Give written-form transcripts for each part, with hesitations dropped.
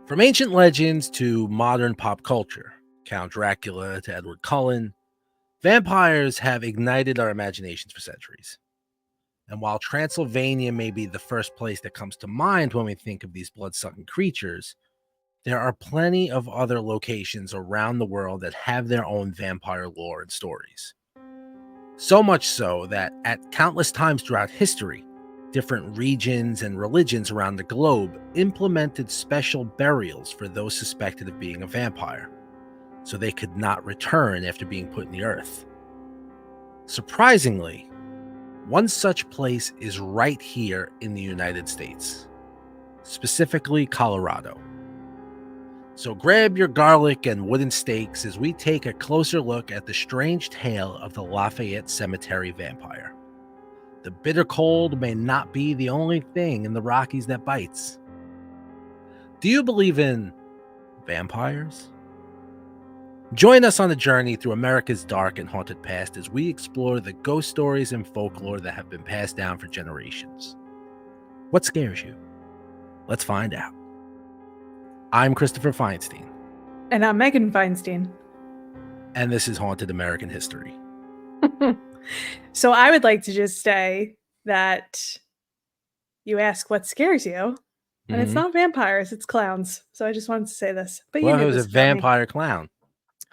From ancient legends to modern pop culture, Count Dracula to Edward Cullen, vampires have ignited our imaginations for centuries. And while Transylvania may be the first place that comes to mind when we think of these blood-sucking creatures, there are plenty of other locations around the world that have their own vampire lore and stories. So much so that at countless times throughout history, different regions and religions around the globe implemented special burials for those suspected of being a vampire, so they could not return after being put in the earth. Surprisingly, one such place is right here in the United States, specifically Colorado. So grab your garlic and wooden stakes as we take a closer look at the strange tale of the Lafayette Cemetery vampire. The bitter cold may not be the only thing in the Rockies that bites. Do you believe in vampires? Join us on a journey through America's dark and haunted past as we explore the ghost stories and folklore that have been passed down for generations. What scares you? Let's find out. I'm Christopher Feinstein. And I'm Megan Feinstein. And this is Haunted American History. So I would like to just say that you ask what scares you, and it's not vampires, it's clowns. So I just wanted to say this. But Well, you knew it was this a about me. vampire clown.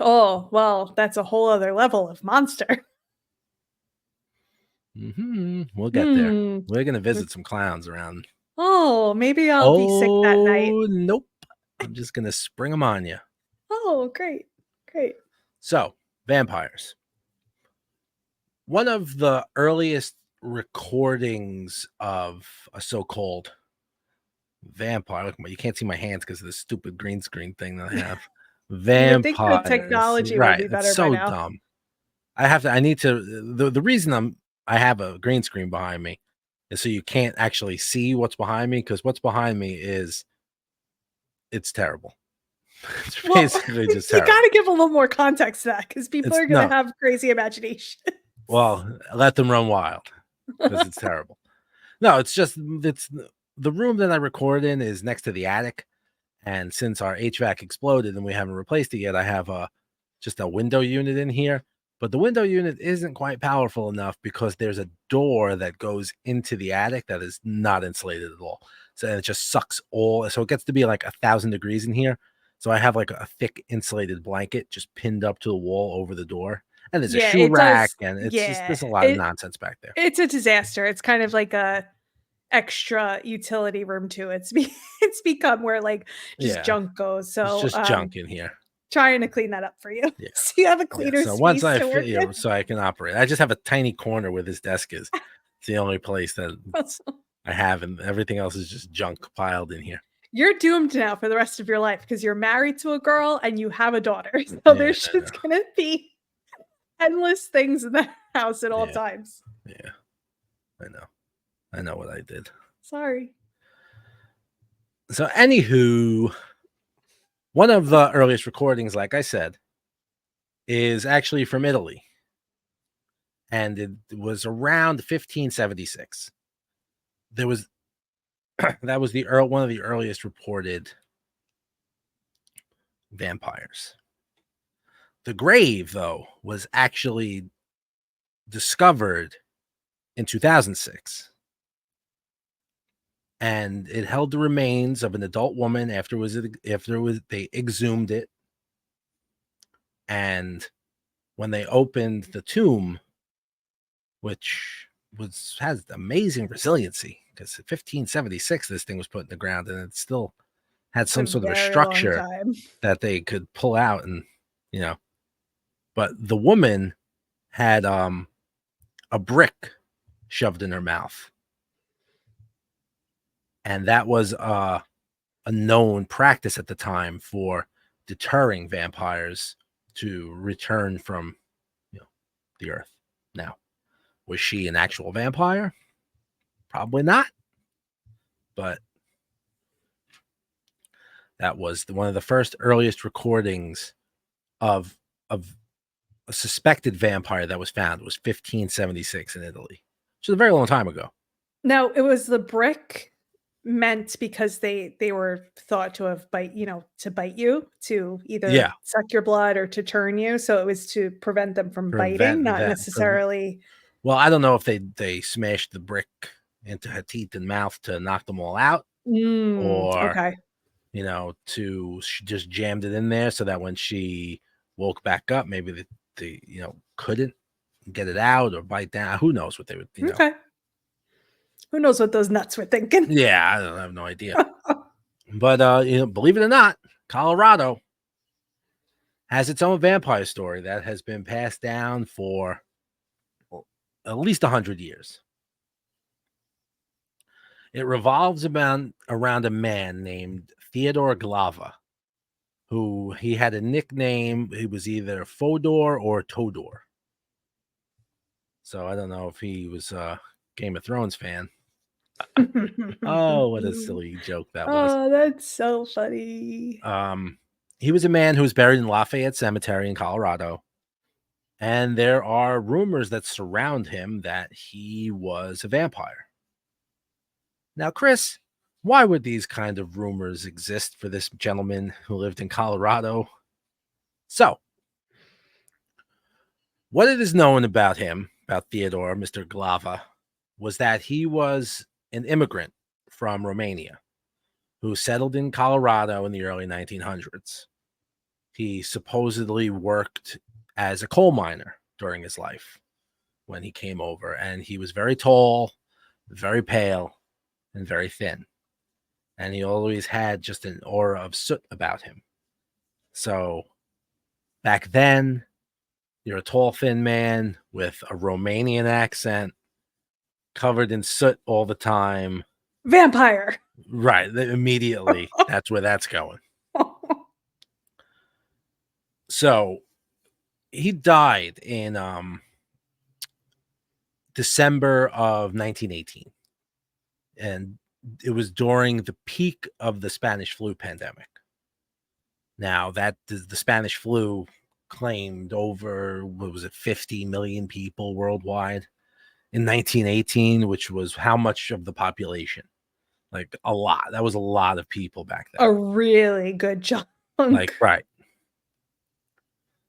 Oh, well, that's a whole other level of monster. We'll get there. We're going to visit some clowns around. Oh, maybe I'll be sick that night. Oh, nope. I'm just going to spring them on you. Oh, great. Great. So, vampires. One of the earliest recordings of a so-called vampire. Look, you can't see my hands because of this stupid green screen thing that I have. Vampires. You would think the technology would be better it's so by now. dumb. I need to, the reason I have a green screen behind me is so you can't actually see what's behind me, because what's behind me it's terrible. It's basically just terrible. You got to give a little more context to that, because people are going to have crazy imagination. Well, let them run wild, because it's terrible. No, it's the room that I record in is next to the attic. And since our HVAC exploded and we haven't replaced it yet, I have just a window unit in here. But the window unit isn't quite powerful enough because there's a door that goes into the attic that is not insulated at all. So it just sucks so it gets to be like 1,000 degrees in here. So I have like a thick insulated blanket just pinned up to the wall over the door. And there's a shoe rack, and there's a lot of nonsense back there. It's a disaster. It's kind of like a extra utility room too. It's become where like junk goes. So it's just junk in here. Trying to clean that up for you. Yeah. So you have a cleaner so space once I to work in. so I can operate. I just have a tiny corner where this desk is. It's the only place that I have, and everything else is just junk piled in here. You're doomed now for the rest of your life because you're married to a girl and you have a daughter. So there's just gonna be endless things in the house at all times. Yeah, I know what I did. Sorry. So anywho, one of the earliest recordings, like I said, is actually from Italy. And it was around 1576. That was one of the earliest reported vampires. The grave, though, was actually discovered in 2006. And it held the remains of an adult woman after they exhumed it. And when they opened the tomb, which has amazing resiliency, because 1576 this thing was put in the ground, and it still had some sort of a structure that they could pull out, and but the woman had a brick shoved in her mouth. And that was a known practice at the time for deterring vampires to return from the earth. Now, was she an actual vampire? Probably not. But that was one of the first earliest recordings of a suspected vampire that was found. It was 1576 in Italy, which is a very long time ago. Now, it was the brick meant because they were thought to have to bite you, to Yeah, either suck your blood or to turn you, so it was to prevent them from biting, prevent not that. necessarily. Well, I don't know if they smashed the brick into her teeth and mouth to knock them all out, or Okay. to she just jammed it in there so that when she woke back up, maybe they couldn't get it out or bite down. Who knows what they would. Okay. Who knows what those nuts were thinking? Yeah, I have no idea. But believe it or not, Colorado has its own vampire story that has been passed down for at least 100 years. It revolves around a man named Todor Glava, who he had a nickname. He was either Fodor or Todor. So I don't know if he was a Game of Thrones fan. Oh, what a silly joke that was. Oh, that's so funny. He was a man who was buried in Lafayette Cemetery in Colorado. And there are rumors that surround him that he was a vampire. Now, Chris, why would these kind of rumors exist for this gentleman who lived in Colorado? So, what it is known about him, about Theodore, Mr. Glava, was that he was an immigrant from Romania who settled in Colorado in the early 1900s. He supposedly worked as a coal miner during his life when he came over, and he was very tall, very pale, and very thin. And he always had just an aura of soot about him. So back then, you're a tall, thin man with a Romanian accent, covered in soot all the time. Vampire. Right. Immediately, that's where that's going. So he died in December of 1918. And it was during the peak of the Spanish flu pandemic. Now, that the Spanish flu claimed over, what was it, 50 million people worldwide in 1918, which was how much of the population? Like a lot. That was a lot of people back then. A really good chunk. Like, right.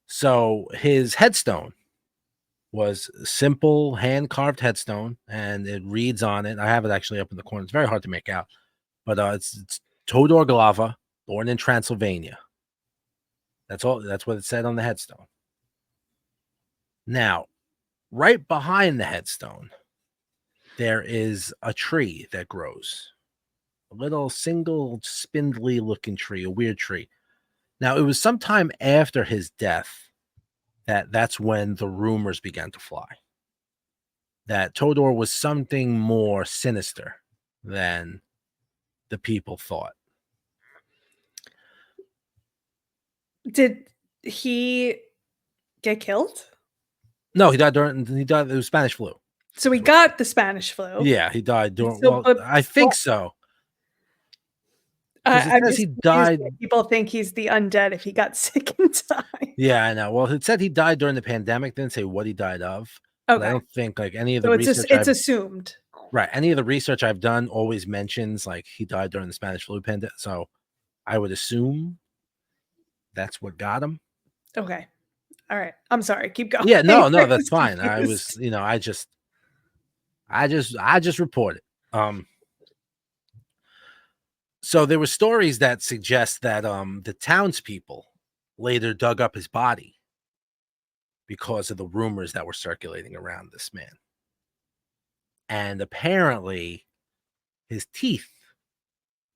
So his headstone was a simple hand-carved headstone, and it reads on it. I have it actually up in the corner. It's very hard to make out, but it's Todor Glava, born in Transylvania. That's all. That's what it said on the headstone. Now, right behind the headstone, there is a tree that grows. A little single spindly looking tree, a weird tree. Now, it was sometime after his death that's when the rumors began to fly. That Todor was something more sinister than the people thought. Did he get killed? No, he died of the Spanish flu. So he got the Spanish flu. Yeah, he died during. So, Well, I think so. Because it I'm says just he confused died. why people think he's the undead if he got sick and died. Yeah, I know. Well, it said he died during the pandemic. Didn't say what he died of. But I Okay. don't think like any of the So research it's assumed. right. Any of the research I've done always mentions like he died during the Spanish flu pandemic. So I would assume that's what got him. Okay. All right. I'm sorry. Keep going. Yeah, no, I that's was fine. I confused. was, I just report it. So there were stories that suggest that the townspeople later dug up his body because of the rumors that were circulating around this man. And apparently his teeth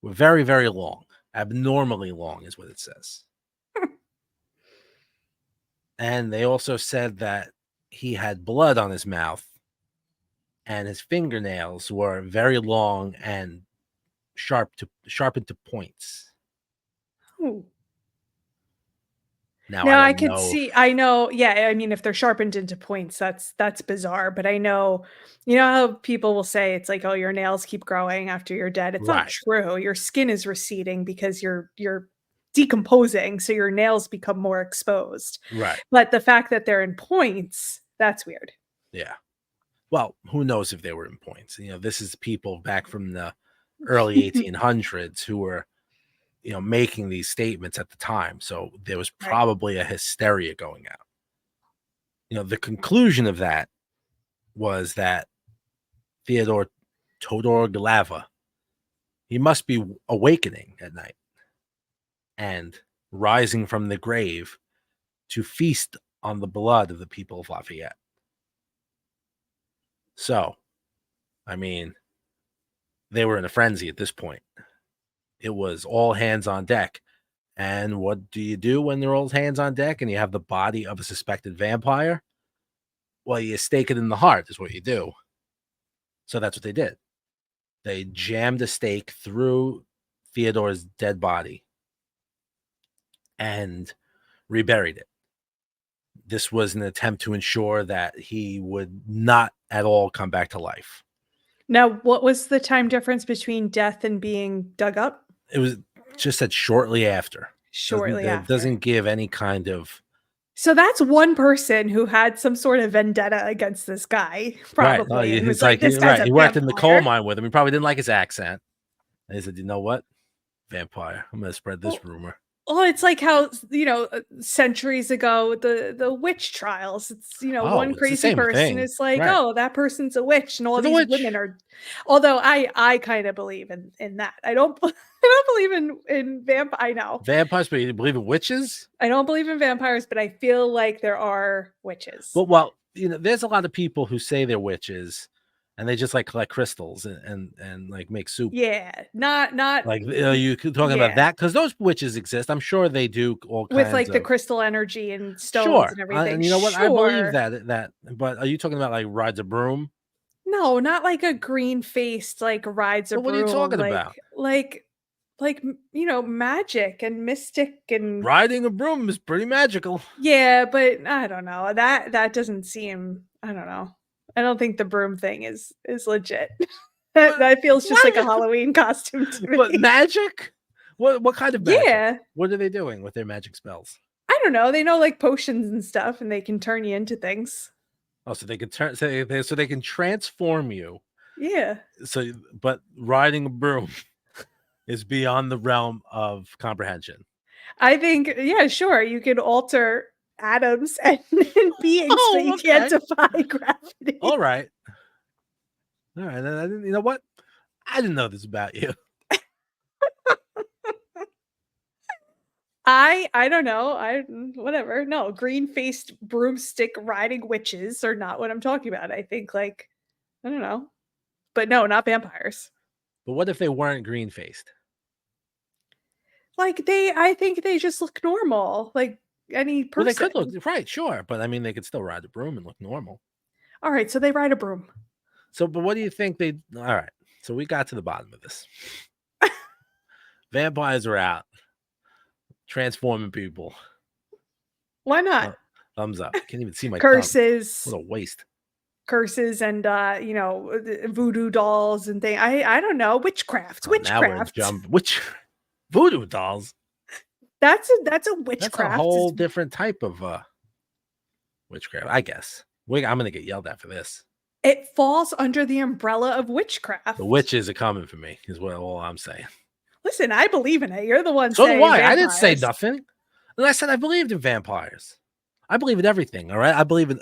were very, very long. Abnormally long is what it says. And they also said that he had blood on his mouth and his fingernails were very long and sharpened to points. Ooh. Now I Now I don't could know. see. I know. Yeah. I mean, if they're sharpened into points, that's bizarre. But I know, you know how people will say it's like, oh, your nails keep growing after you're dead. It's not Right, true. Your skin is receding because you're decomposing, so your nails become more exposed. right. But the fact that they're in points, that's weird. Yeah. Well, who knows if they were in points? This is people back from the early 1800s who were, making these statements at the time. So there was Right. probably a hysteria going out. The conclusion of that was that Todor Glava, he must be awakening at night and rising from the grave to feast on the blood of the people of Lafayette. So, I mean, they were in a frenzy at this point. It was all hands on deck. And what do you do when they're all hands on deck and you have the body of a suspected vampire? Well, you stake it in the heart is what you do. So that's what they did. They jammed a stake through Theodore's dead body and reburied it. This was an attempt to ensure that he would not at all come back to life. Now, what was the time difference between death and being dug up? It was just said shortly after. Shortly It after. doesn't give any kind of... So that's one person who had some sort of vendetta against this guy, Right. probably, and was He's like, like, "This guy's right. a He worked in the coal vampire." mine with him. He probably didn't like his accent. And he said, you know what? Vampire. I'm going to spread this rumor. Well, it's like how, centuries ago, the witch trials, it's, one It's the crazy same person thing. is like, Right. "Oh, that person's a witch," and all They're the these witch. women are, although I kind of believe in that. I don't believe in I know. Vampires, but you believe in witches? I don't believe in vampires, but I feel like there are witches. But, well, there's a lot of people who say they're witches and they just like collect crystals and like make soup. Yeah, not Like, you talking about that? Because those witches exist. I'm sure they do all kinds with, like, of... the crystal energy and stones Sure. and everything. And you know what? I believe Sure. that. But are you talking about like rides a broom? No, not like a green-faced, like, rides a But what are you broom, talking about? magic and mystic and Riding a broom is pretty magical. yeah, but I don't know. That doesn't seem, I don't know. I don't think the broom thing is legit. That feels just like a Halloween costume to me. But magic? What kind of magic? Yeah. What are they doing with their magic spells? I don't know. They know, like, potions and stuff, and they can turn you into things. Oh, so they can so they can transform you. Yeah. So, but riding a broom is beyond the realm of comprehension. I think, yeah, sure, you can alter atoms and beings, but you can't defy gravity. All right. All right. I didn't, you know what? I didn't know this about you. I don't know. Whatever. No, green-faced broomstick riding witches are not what I'm talking about. I think, like, I don't know. But no, not vampires. But what if they weren't green-faced? Like, I think they just look normal, like any person. Well, they could look right, sure, but I mean, they could still ride a broom and look normal. All right, so they ride a broom. So, but what do you think they... All right, so we got to the bottom of this. Vampires are out, transforming people. Why not? Thumbs up. Can't even see my curses. Thumb. What a waste. Curses and voodoo dolls and things. I don't know, witchcraft. Witchcraft. Voodoo dolls. That's a witchcraft. That's a whole different type of witchcraft, I guess. I'm gonna get yelled at for this. It falls under the umbrella of witchcraft. The witches are coming for me, is what all I'm saying. Listen, I believe in it. You're the one so saying do I. vampires. I didn't say nothing. And I said I believed in vampires. I believe in everything, all right? I believe in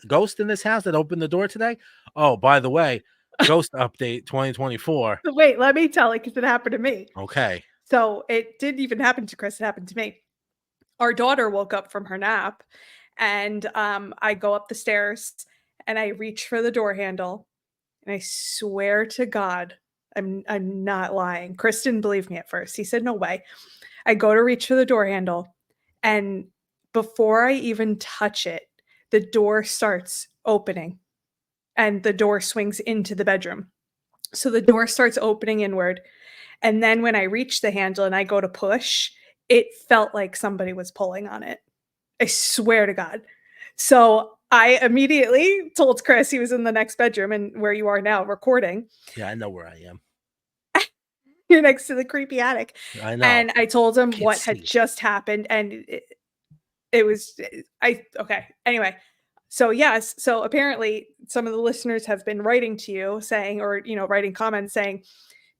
ghost in this house that opened the door today. Oh, by the way, ghost update 2024. Wait, let me tell it because it happened to me. Okay. So it didn't even happen to Chris. It happened to me. Our daughter woke up from her nap and I go up the stairs and I reach for the door handle. And I swear to God, I'm not lying. Chris didn't believe me at first. He said, no way. I go to reach for the door handle. And before I even touch it, the door starts opening. And the door swings into the bedroom. So the door starts opening inward. And then when I reach the handle and I go to push, it felt like somebody was pulling on it. I swear to God. So I immediately told Chris he was in the next bedroom and where you are now recording. Yeah, I know where I am. You're next to the creepy attic. I know. And I told him what had just happened. And it was, okay. Anyway. So yes. So apparently some of the listeners have been writing to you saying, or, writing comments saying,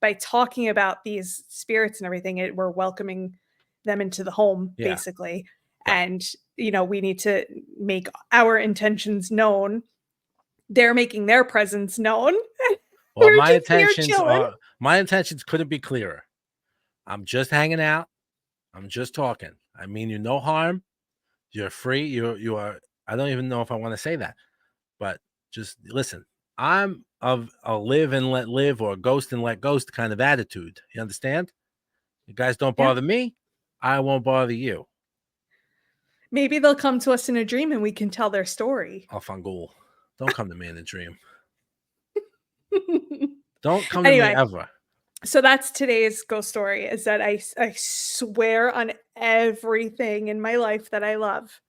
by talking about these spirits and everything, we're welcoming them into the home, Yeah. basically. Right. And, we need to make our intentions known. They're making their presence known. Well, We're just here chilling. my intentions couldn't be clearer. I'm just hanging out. I'm just talking. I mean you no harm. You're free. You are. I don't even know if I want to say that, but just listen. I'm of a live and let live or ghost and let ghost kind of attitude. You understand? You guys don't Yeah. bother me. I won't bother you. Maybe they'll come to us in a dream and we can tell their story. Alfangul. Don't come to me in a dream. Don't come to me Anyway, ever. so that's today's ghost story, is that I swear on everything in my life that I love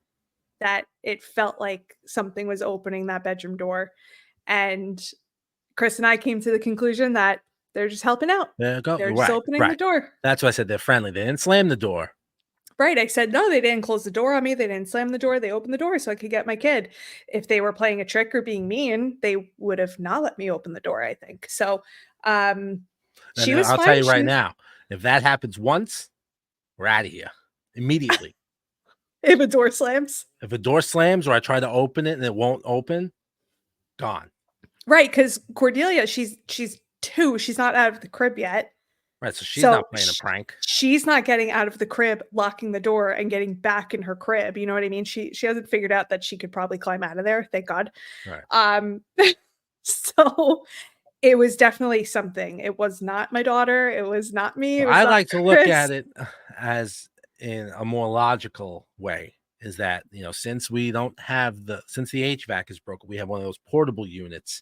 that it felt like something was opening that bedroom door. And Chris and I came to the conclusion that they're just helping out. There you go. They're just Right. opening the Right. door. That's why I said they're friendly. They didn't slam the door. Right. I said, no, they didn't close the door on me. They didn't slam the door. They opened the door so I could get my kid. If they were playing a trick or being mean, they would have not let me open the door, I think. So she And was I'll tell fine. you right now, if that happens once, we're out of here immediately. If a door slams. If a door slams or I try to open it and it won't open, gone. Right, because Cordelia, she's 2. She's not out of the crib yet. Right. So she's not playing a prank. She's not getting out of the crib, locking the door, and getting back in her crib. You know what I mean? She hasn't figured out that she could probably climb out of there. Thank God. Right. So it was definitely something. It was not my daughter. It was not me. It was I not like to look Chris. at it as in a more logical way. Is that since we don't have since the HVAC is broken, we have one of those portable units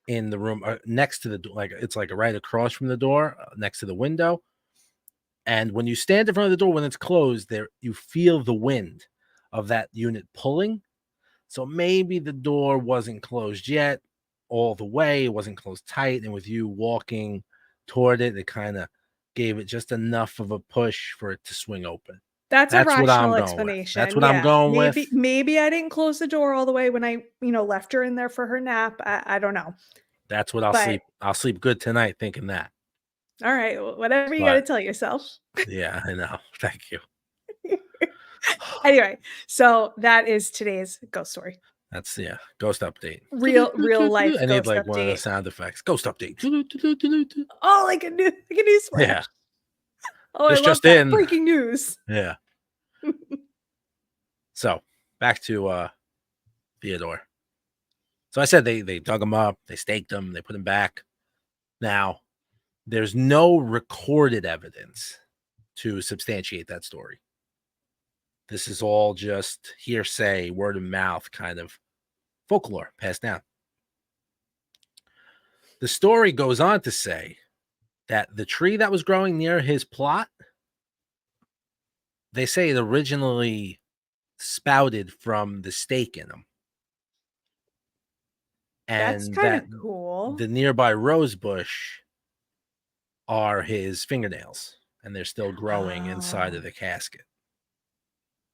in the room next to the door, like it's like right across from the door, next to the window. And when you stand in front of the door when it's closed, there you feel the wind of that unit pulling. So maybe the door wasn't closed yet all the way. It wasn't closed tight, and with you walking toward it, it kind of gave it just enough of a push for it to swing open. That's a That's what I'm rational going with. That's explanation. what I'm Yeah. going with. Maybe I didn't close the door all the way when I, left her in there for her nap. I don't know. That's what I'll But sleep. I'll sleep good tonight thinking that. all right, whatever you got to But tell yourself. yeah, I know. Thank you. Anyway, so that is today's ghost story. That's ghost update. Real life I need ghost like one of the update. sound effects. Ghost update. Oh, like a news flash. Yeah. Oh, This I love just that. in. Breaking news. Yeah. So back to Theodore. So I said they dug him up, they staked him, they put him back. Now, there's no recorded evidence to substantiate that story. This is all just hearsay, word of mouth kind of folklore passed down. The story goes on to say that the tree that was growing near his plot, they say it originally spouted from the stake in him. That's And kind that of cool. the nearby rose bush are his fingernails, and they're still growing inside of the casket.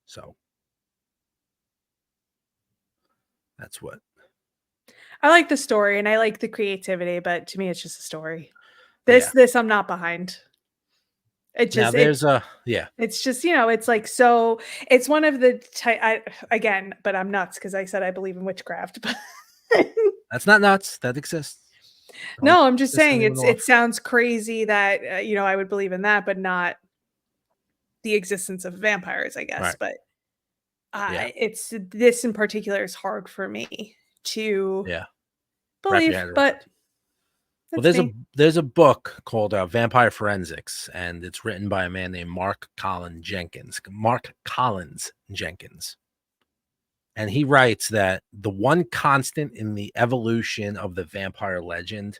So that's what. I like the story and I like the creativity, but to me, it's just a story. This I'm not behind. It Now just there's it's just it's like so. It's one of the again, but I'm nuts because I said I believe in witchcraft. But that's not nuts. That exists. no, I'm just saying anyone it off. sounds crazy that I would believe in that, but not the existence of vampires, I guess. Right. But Yeah. it's this in particular is hard for me to Wrap your believe, head around. but Well, that's me. there's a book called Vampire Forensics, and it's written by a man named Mark Collins Jenkins. And he writes that the one constant in the evolution of the vampire legend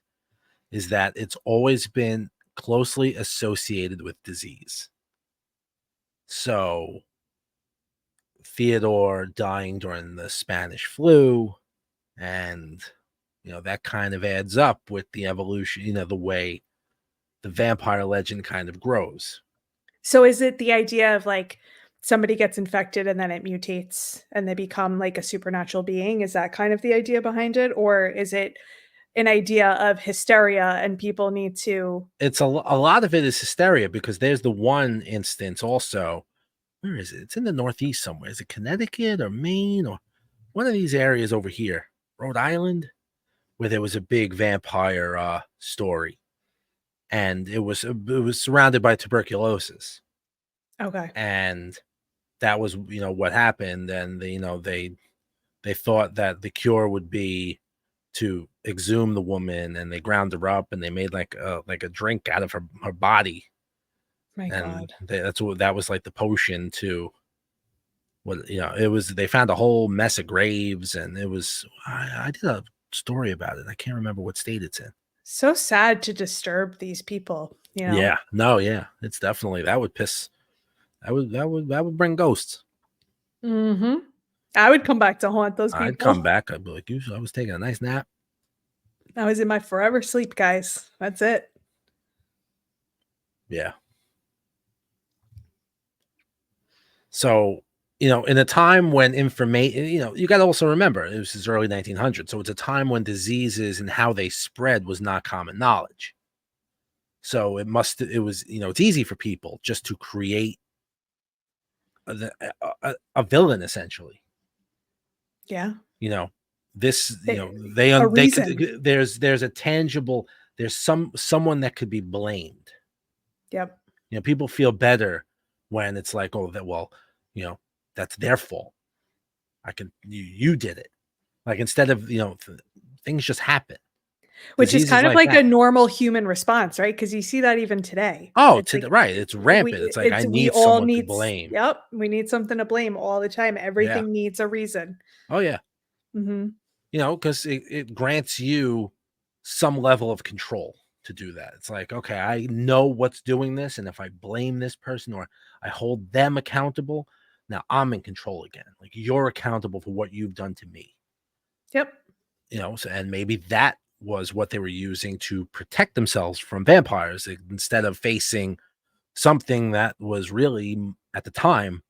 is that it's always been closely associated with disease. So Theodore dying during the Spanish flu, and that kind of adds up with the evolution, the way the vampire legend kind of grows. So is it the idea of like somebody gets infected and then it mutates and they become like a supernatural being? Is that kind of the idea behind it? Or is it an idea of hysteria and people need to. It's a lot of it is hysteria because there's the one instance also. Where is it? It's in the Northeast somewhere. Is it Connecticut or Maine or one of these areas over here? Rhode Island, where there was a big vampire story, and it was surrounded by tuberculosis, Okay. and that was what happened, and they thought that the cure would be to exhume the woman, and they ground her up, and they made like a drink out of her body, My and God. that was like the potion to what it was. They found a whole mess of graves, and it was I did a story about it. I can't remember what state it's in. So sad to disturb these people, you know? Yeah, no, yeah, it's definitely that would piss. That would bring ghosts. Mhm. I would come back to haunt those I'd people. come back. I'd be like, "You, I was taking a nice nap." I was in my forever sleep, guys. That's it. Yeah. So, in a time when information, you got to also remember it was his early 1900s. So it's a time when diseases and how they spread was not common knowledge. So it was, it's easy for people just to create a villain essentially. Yeah. You know, this, They they a they reason. could there's a tangible there's someone that could be blamed. Yep. People feel better when it's like, oh, that well, you know, that's their fault. You did it. Like instead of things just happen. Which is Diseases kind of like like a that. normal human response, right? Because you see that even today. Oh, It's like right. It's rampant. It's like I we need all someone to need blame. yep, we need something to blame all the time. Yeah. Everything needs a reason. Oh yeah. Mhm. Because it grants you some level of control to do that. It's like, okay, I know what's doing this, and if I blame this person or I hold them accountable, now I'm in control again. Like you're accountable for what you've done to me. Yep. So, and maybe that was what they were using to protect themselves from vampires instead of facing something that was really at the time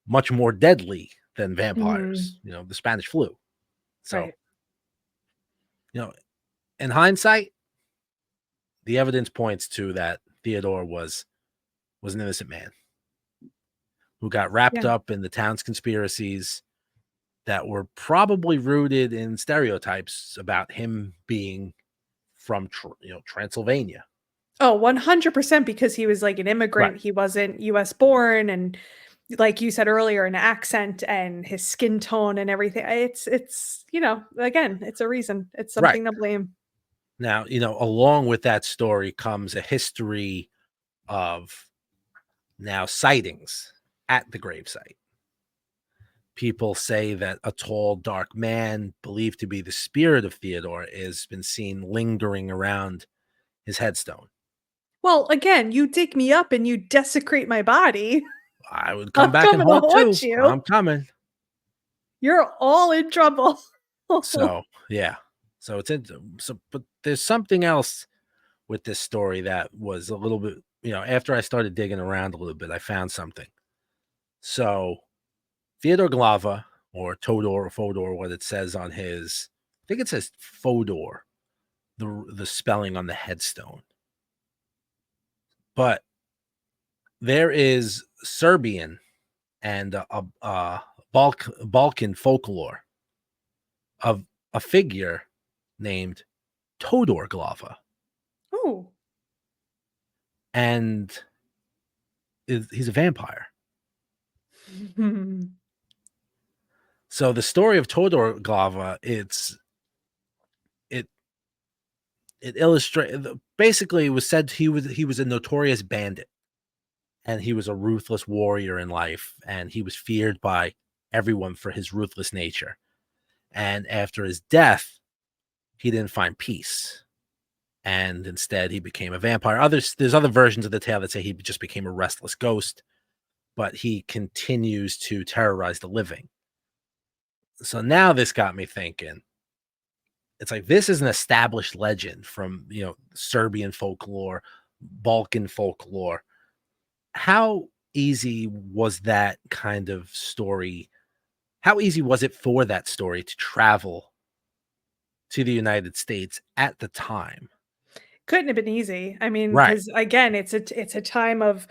much more deadly than Mhm. vampires, the Spanish flu. So, Right. you know, in hindsight, the evidence points to that Theodore was an innocent man who got wrapped Yeah. up in the town's conspiracies that were probably rooted in stereotypes about him being from Transylvania. Oh, 100% because he was like an Right. immigrant. He wasn't US born and like you said earlier, an accent and his skin tone and everything. Again, it's a reason. It's Right. something to blame. Now, along with that story comes a history of now sightings at the gravesite. People say that a tall, dark man, believed to be the spirit of Theodore, has been seen lingering around his headstone. Well, again, you dig me up and you desecrate my body. I would I'm come back and coming to haunt haunt too. you. I'm coming. You're all in trouble. So, yeah. So but there's something else with this story that was a little bit, after I started digging around a little bit, I found something. So, Theodor Glava, or Todor or Fodor, what it says on his, I think it says Fodor, the spelling on the headstone. But there is Serbian and Balkan folklore of a figure named Todor Glava, Oh. and he's a vampire. So the story of Todor Glava, it it illustrates, basically it was said he was a notorious bandit, and he was a ruthless warrior in life, and he was feared by everyone for his ruthless nature. And after his death, he didn't find peace, and instead he became a vampire. There's other versions of the tale that say he just became a restless ghost, but he continues to terrorize the living. So now this got me thinking. It's like this is an established legend from Serbian folklore, Balkan folklore. How easy was that kind of story? How easy was it for that story to travel to the United States at the time. Couldn't have been easy. I mean, Right, because again, it's a time of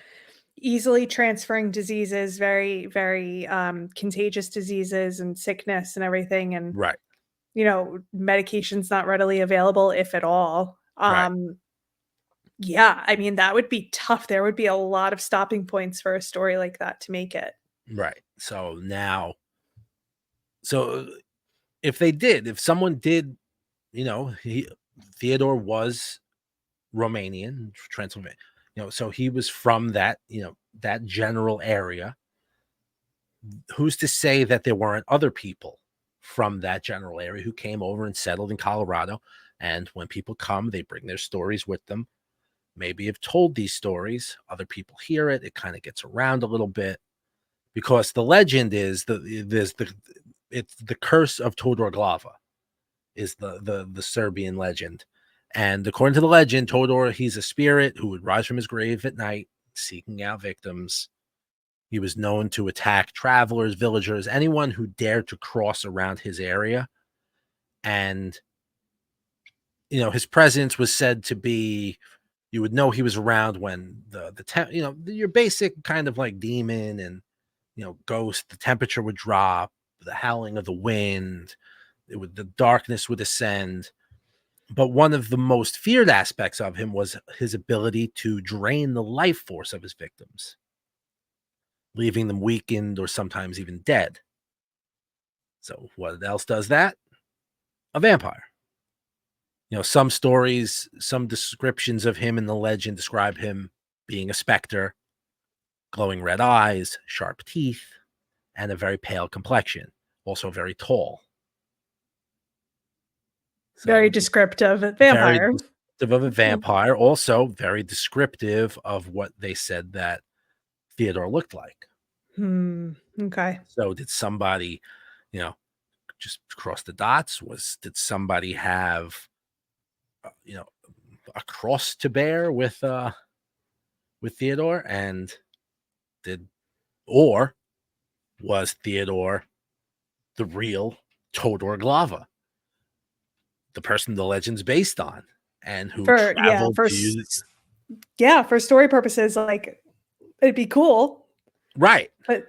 easily transferring diseases, very, very, contagious diseases and sickness and everything, and, right, medication's not readily available, if at all. right, Yeah, I mean, that would be tough. There would be a lot of stopping points for a story like that to make it. right. So if someone did, he Theodore was Romanian, Transylvania, so he was from that, that general area. Who's to say that there weren't other people from that general area who came over and settled in Colorado? And when people come, they bring their stories with them. Maybe have told these stories, other people hear it, it kind of gets around a little bit, because the legend is it's the curse of Todor Glava is the Serbian legend. And according to the legend, Todor, he's a spirit who would rise from his grave at night seeking out victims. He was known to attack travelers, villagers, anyone who dared to cross around his area. And his presence was said to be, you would know he was around when your basic kind of like demon and ghost, the temperature would drop, the howling of the wind, the darkness would ascend. But one of the most feared aspects of him was his ability to drain the life force of his victims, leaving them weakened or sometimes even dead. So what else does that? A vampire. Some stories, some descriptions of him in the legend describe him being a specter, glowing red eyes, sharp teeth, and a very pale complexion, also very tall. Very So descriptive very vampire. descriptive of a vampire, also very descriptive of what they said that Theodore looked like. Hmm, okay. So did somebody, you know, just cross the dots? Did somebody have, you know, a cross to bear with Theodore, and did or was Theodore the real Todor Glava, the person the legend's based on, and who For yeah, traveled for to yeah, for story purposes, like, it'd be cool, right, but,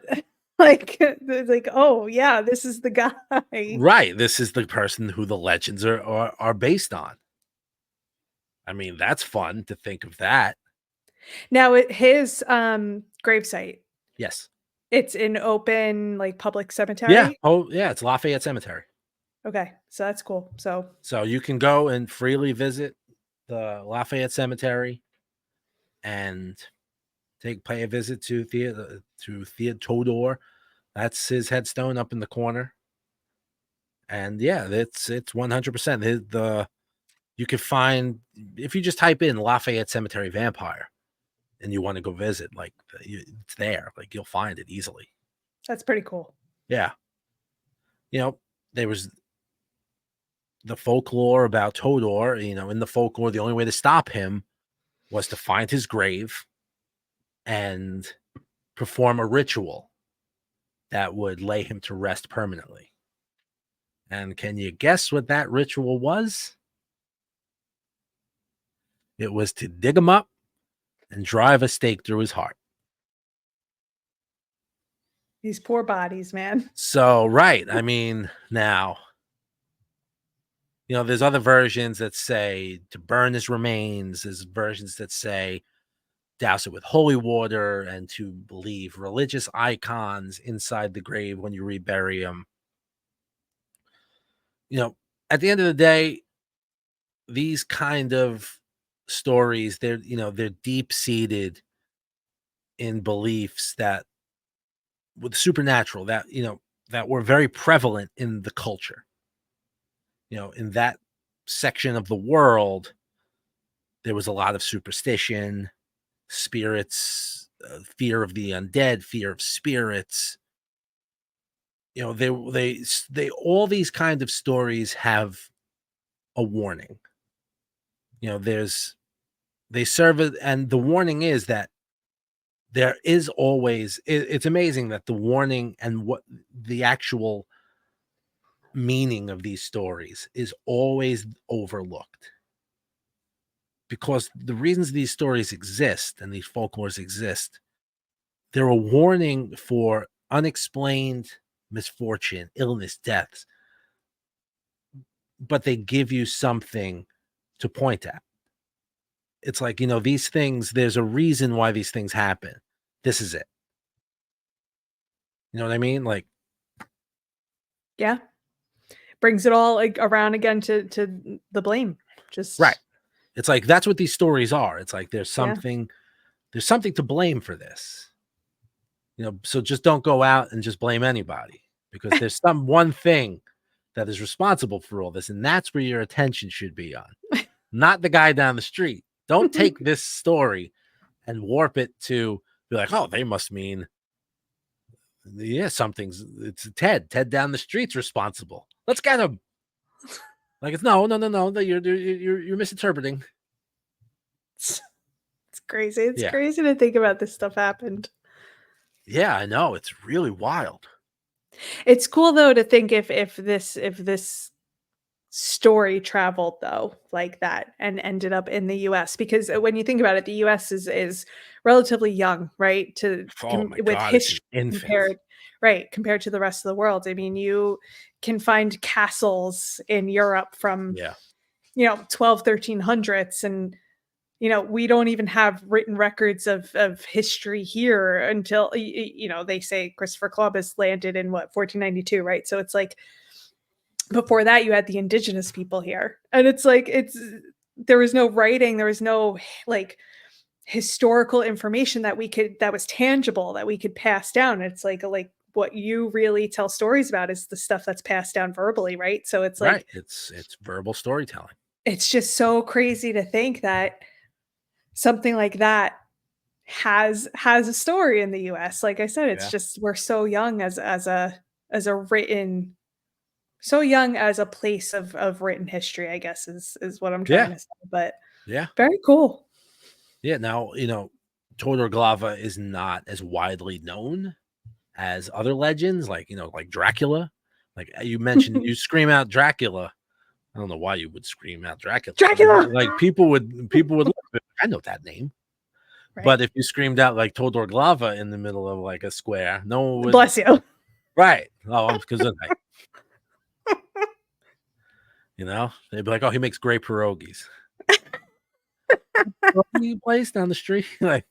like, it's like, "Oh, yeah, this is the guy." right. This is the person who the legends are based on. I mean, that's fun to think of that. Now his, gravesite, Yes. it's an open, like, public Yeah. cemetery? Oh, yeah. It's Lafayette Cemetery. Okay, so that's cool. So, So you can go and freely visit the Lafayette Cemetery and pay a visit to Todor. That's his headstone up in the corner. And yeah, it's 100%. You can find, if you just type in Lafayette Cemetery Vampire and you want to go visit, like it's there. Like you'll find it easily. that's pretty cool. Yeah. There was the folklore about Todor. In the folklore, the only way to stop him was to find his grave and perform a ritual that would lay him to rest permanently. And can you guess what that ritual was? It was to dig him up and drive a stake through his heart. These poor bodies, man. So, right. I mean, now, there's other versions that say to burn his remains. There's versions that say douse it with holy water and to leave religious icons inside the grave when you rebury him. At the end of the day, these kind of stories, they're deep seated in beliefs that with supernatural that were very prevalent in the culture. In that section of the world, there was a lot of superstition, spirits, fear of the undead, fear of spirits. They all these kind of stories have a warning. There's they serve it, and the warning is that there is always. It's amazing that the warning and what the actual meaning of these stories is always overlooked. Because the reasons these stories exist and these folklores exist, they're a warning for unexplained misfortune, illness, deaths, but they give you something to point at. It's like, these things, there's a reason why these things happen. This is it. You know what I mean? Like, Yeah. Brings it all like around again to the blame. right. Just It's like that's what these stories are. It's like there's yeah. something to blame for this. So just don't go out and just blame anybody, because there's some one thing that is responsible for all this, and that's where your attention should be on, not the guy down the street. Don't take this story and warp it to be like, oh, they must mean, yeah, it's Ted down the street's responsible. Let's get him. Like, it's no, you're misinterpreting. It's crazy. It's Yeah. crazy to think about this stuff happened. Yeah, I know. It's really wild. It's cool though to think if this story traveled though like that and ended up in the US, because when you think about it, the US is relatively young, right? Oh my With God, it's an history infant. compared to the rest of the world. I mean, you can find castles in Europe from Yeah. 12 1300s, and we don't even have written records of history here until they say Christopher Columbus landed in what 1492, right? So it's like before that you had the indigenous people here, and it's like there was no writing, there was no like historical information that was tangible that we could pass down. It's like what you really tell stories about is the stuff that's passed down verbally, right? So it's Right. like It's verbal storytelling. it's just so crazy to think that something like that has a story in the US. Like I said, it's Yeah. just we're so young as a written so young as a place of written history, I guess is what I'm Yeah. trying to say. But Yeah. very cool. Yeah. Now, Todor Glava is not as widely known as other legends, like, like Dracula. Like you mentioned, you scream out Dracula. I don't know why you would scream out Dracula. Dracula! Like people would look, I know that name. Right. But if you screamed out like Todor Glava in the middle of like a square, no one would. Bless you. Right. Oh, because of that. They'd be like, oh, he makes great pierogies. Pierogi place down the street. Like,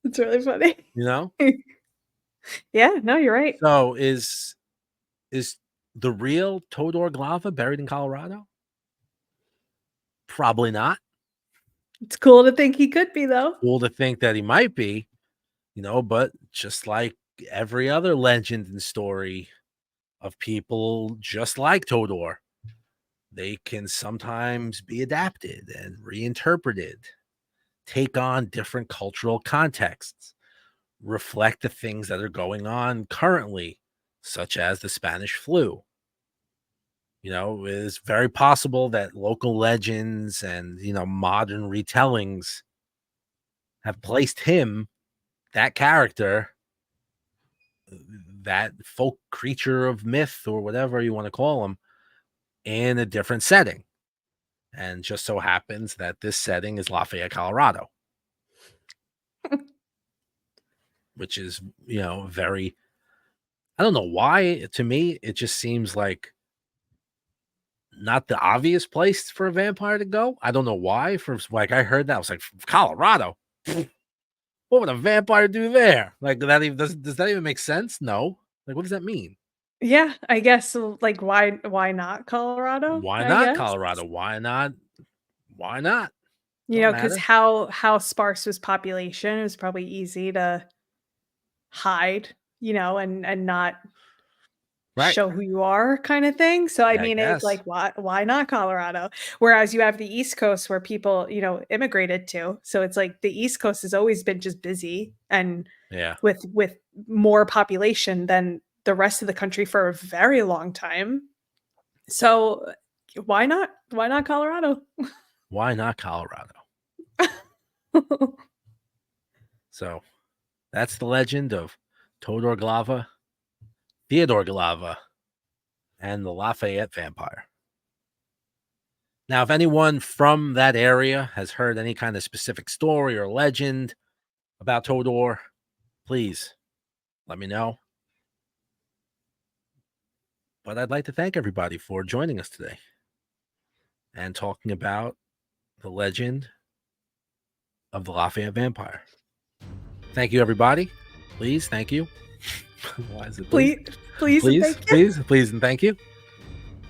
It's really funny. you know? Yeah, no, you're right. So is the real Todor Glava buried in Colorado? Probably not. It's cool to think he could be though. Cool to think that he might be, but just like every other legend and story of people just like Todor, they can sometimes be adapted and reinterpreted, take on different cultural contexts, reflect the things that are going on currently, such as the Spanish flu. It's very possible that local legends and, modern retellings have placed him, that character, that folk creature of myth or whatever you want to call him, in a different setting. And just so happens that this setting is Lafayette, Colorado, which is, very, I don't know why. To me, it just seems like not the obvious place for a vampire to go. I don't know why. Like, I heard that, I was like, Colorado. What would a vampire do there? Like, that even does that even make sense? No. Like, what does that mean? Yeah, I guess like why not Colorado, Why I not guess? Colorado? Why not? Why not? Don't Because matter. how sparse was population, it was probably easy to hide, and not Right. show who you are kind of thing. So I I mean, it's guess. like why not Colorado? Whereas you have the East Coast where people, immigrated to. So it's like the East Coast has always been just busy and Yeah. with more population than the rest of the country for a very long time. So why not? Why not Colorado? Why not Colorado? So that's the legend of Todor Glava, Theodore Glava, and the Lafayette Vampire. Now, if anyone from that area has heard any kind of specific story or legend about Todor, please let me know. But I'd like to thank everybody for joining us today and talking about the legend of the Lafayette Vampire. Thank you, everybody. Please, thank you. Why is it please? Please, and thank you.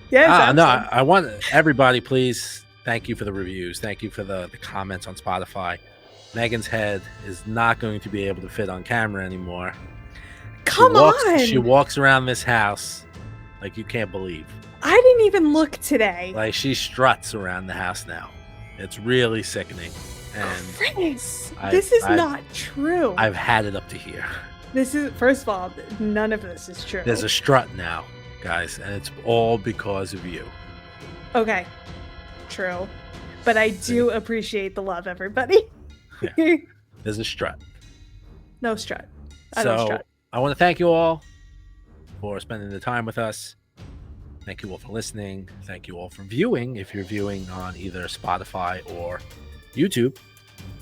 Yes, no, I want everybody, please. Thank you for the reviews. Thank you for the comments on Spotify. Megan's head is not going to be able to fit on camera anymore. Come on. She walks around this house like you can't believe. I didn't even look today. Like she struts around the house now. It's really sickening. And Chris, this is not true. I've had it up to here. This is, first of all, none of this is true. There's a strut now, guys, and it's all because of you. Okay, true. But I do appreciate the love, everybody. Yeah. There's a strut. No strut. I don't strut. I want to thank you all for spending the time with us. Thank you all for listening. Thank you all for viewing, if you're viewing on either Spotify or YouTube.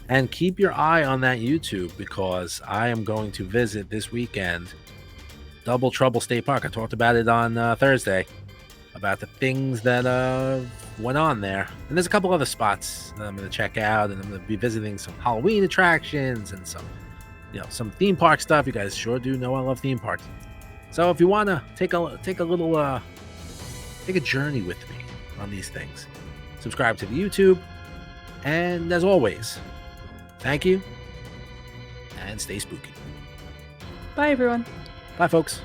And keep your eye on that YouTube, because I am going to visit this weekend Double Trouble State Park. I talked about it on Thursday, about the things that went on there. And there's a couple other spots that I'm going to check out, and I'm going to be visiting some Halloween attractions and some theme park stuff. You guys sure do know I love theme parks. So if you want to take a journey with me on these things, subscribe to the YouTube. And as always, thank you and stay spooky. Bye, everyone. Bye, folks.